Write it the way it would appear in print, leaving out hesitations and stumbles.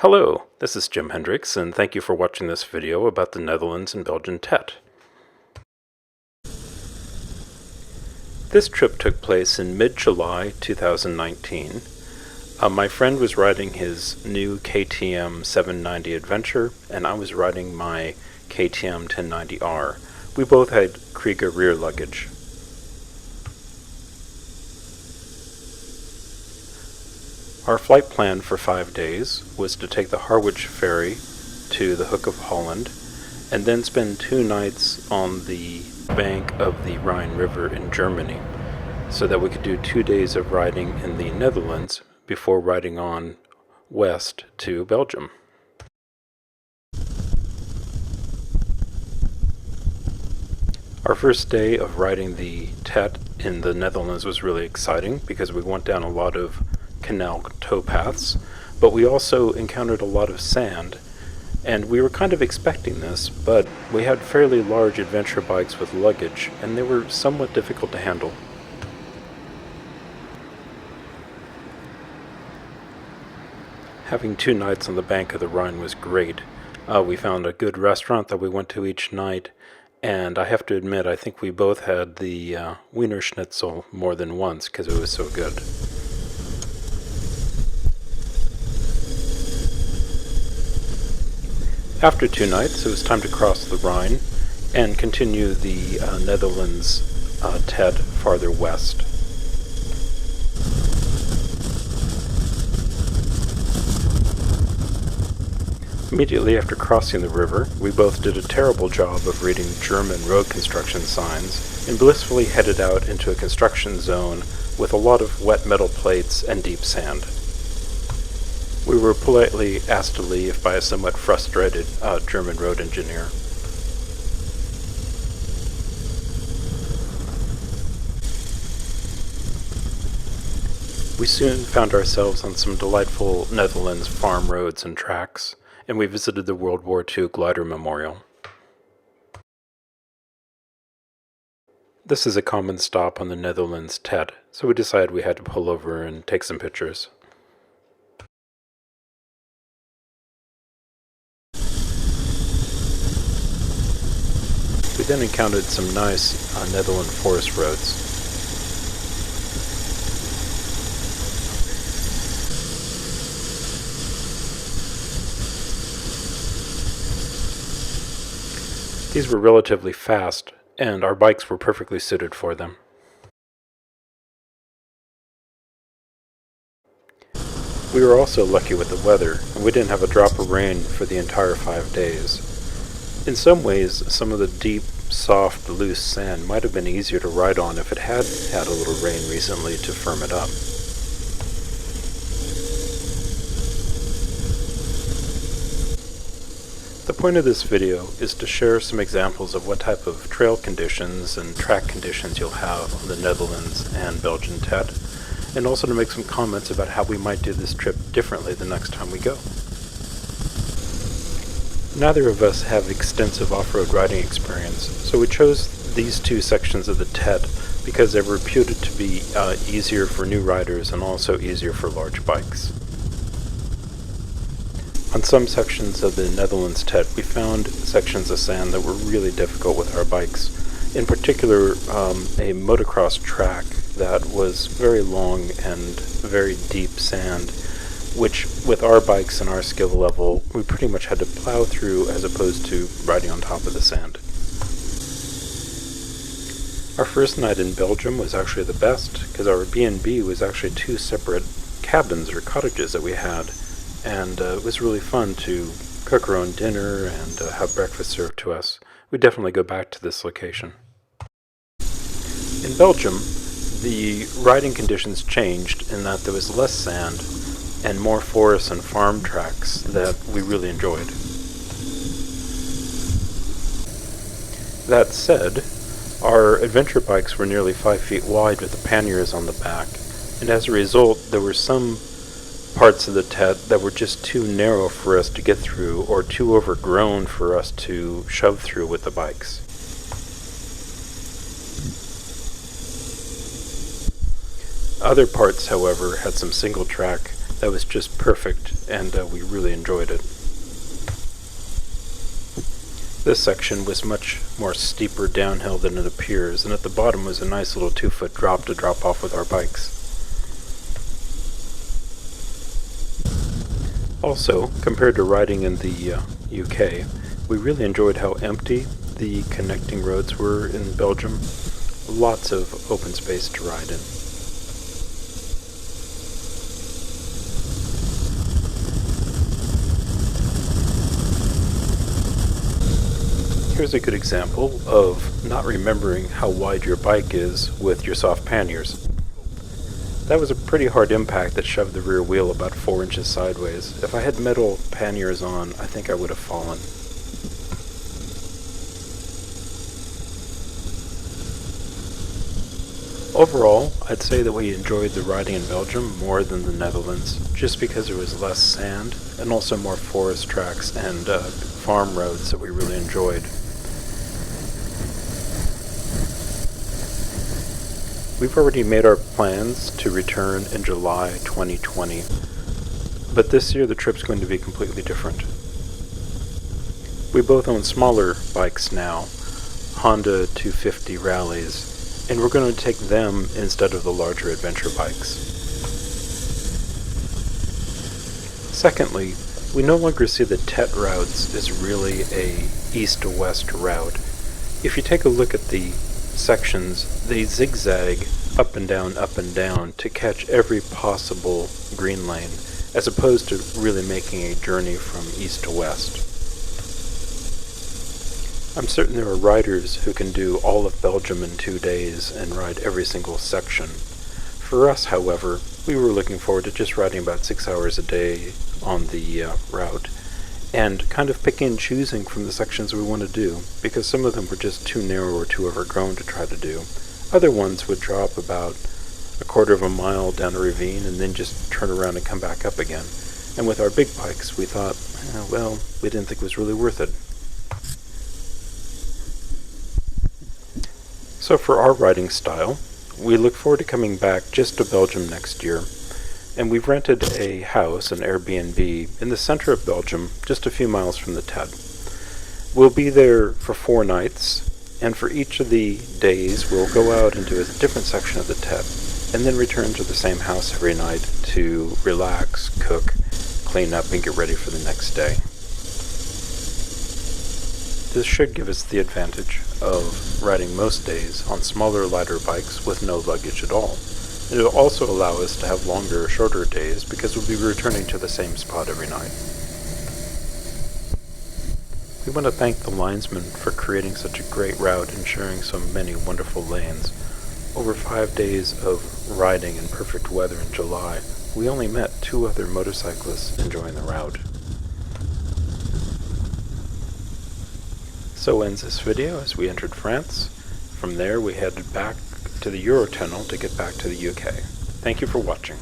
Hello, this is Jim Hendricks, and thank you for watching this video about the Netherlands and Belgian TET. This trip took place in mid-July 2019. My friend was riding his new KTM 790 Adventure, and I was riding my KTM 1090R. We both had Kriega rear luggage. Our flight plan for 5 days was to take the Harwich ferry to the Hook of Holland and then spend 2 nights on the bank of the Rhine River in Germany so that we could do 2 days of riding in the Netherlands before riding on west to Belgium. Our first day of riding the TET in the Netherlands was really exciting because we went down a lot of canal towpaths, but we also encountered a lot of sand, and we were kind of expecting this, but we had fairly large adventure bikes with luggage, and they were somewhat difficult to handle. Having 2 nights on the bank of the Rhine was great. We found a good restaurant that we went to each night, and I have to admit, I think we both had the Wiener Schnitzel more than once because it was so good. After 2 nights, it was time to cross the Rhine and continue the Netherlands TET farther west. Immediately after crossing the river, we both did a terrible job of reading German road construction signs and blissfully headed out into a construction zone with a lot of wet metal plates and deep sand. We were politely asked to leave by a somewhat frustrated German road engineer. We soon found ourselves on some delightful Netherlands farm roads and tracks, and we visited the World War II glider memorial. This is a common stop on the Netherlands TET, so we decided we had to pull over and take some pictures. We then encountered some nice Netherlands forest roads. These were relatively fast, and our bikes were perfectly suited for them. We were also lucky with the weather, and we didn't have a drop of rain for the entire 5 days. In some ways, some of the deep, soft, loose sand might have been easier to ride on if it had had a little rain recently to firm it up. The point of this video is to share some examples of what type of trail conditions and track conditions you'll have on the Netherlands and Belgian TET, and also to make some comments about how we might do this trip differently the next time we go. Neither of us have extensive off-road riding experience, so we chose these 2 sections of the TET because they were reputed to be easier for new riders and also easier for large bikes. On some sections of the Netherlands TET, we found sections of sand that were really difficult with our bikes. In particular, a motocross track that was very long and very deep sand, which with our bikes and our skill level, we pretty much had to plow through as opposed to riding on top of the sand. Our first night in Belgium was actually the best because our B&B was actually 2 separate cabins or cottages that we had, and it was really fun to cook our own dinner and have breakfast served to us. We'd definitely go back to this location. In Belgium, the riding conditions changed in that there was less sand and more forest and farm tracks that we really enjoyed. That said, our adventure bikes were nearly 5 feet wide with the panniers on the back, and as a result there were some parts of the TET that were just too narrow for us to get through or too overgrown for us to shove through with the bikes. Other parts, however, had some single track that was just perfect, and we really enjoyed it. This section was much more steeper downhill than it appears, and at the bottom was a nice little 2-foot drop to drop off with our bikes. Also, compared to riding in the UK, we really enjoyed how empty the connecting roads were in Belgium. Lots of open space to ride in. Here's a good example of not remembering how wide your bike is with your soft panniers. That was a pretty hard impact that shoved the rear wheel about 4 inches sideways. If I had metal panniers on, I think I would have fallen. Overall, I'd say that we enjoyed the riding in Belgium more than the Netherlands, just because there was less sand and also more forest tracks and farm roads that we really enjoyed. We've already made our plans to return in July 2020, but this year the trip's going to be completely different. We both own smaller bikes now, Honda 250 rallies, and we're going to take them instead of the larger adventure bikes. Secondly, we no longer see the TET routes as really a east-to-west route. If you take a look at the sections, they zigzag up and down to catch every possible green lane, as opposed to really making a journey from east to west. I'm certain there are riders who can do all of Belgium in 2 days and ride every single section. For us, however, we were looking forward to just riding about 6 hours a day on the route, and kind of picking and choosing from the sections we want to do, because some of them were just too narrow or too overgrown to try to do. Other ones would drop about 1/4 mile down a ravine and then just turn around and come back up again. And with our big bikes, we thought, well, we didn't think it was really worth it. So for our riding style, we look forward to coming back just to Belgium next year. And we've rented a house, an Airbnb, in the center of Belgium, just a few miles from the TET. We'll be there for 4 nights, and for each of the days we'll go out into a different section of the TET, and then return to the same house every night to relax, cook, clean up, and get ready for the next day. This should give us the advantage of riding most days on smaller, lighter bikes with no luggage at all. It will also allow us to have longer, shorter days because we'll be returning to the same spot every night. We want to thank the linesman for creating such a great route and sharing so many wonderful lanes. Over 5 days of riding in perfect weather in July, we only met 2 other motorcyclists enjoying the route. So ends this video as we entered France. From there we headed back to the Eurotunnel to get back to the UK. Thank you for watching.